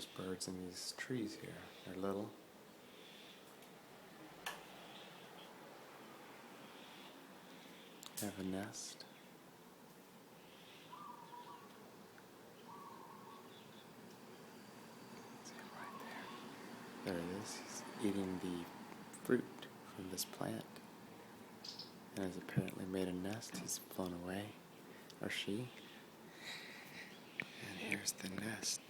there's birds in these trees here. They're little. They have a nest. See it right there. There it is. He's eating the fruit from this plant. And has apparently made a nest. He's flown away. Or she. And here's the nest.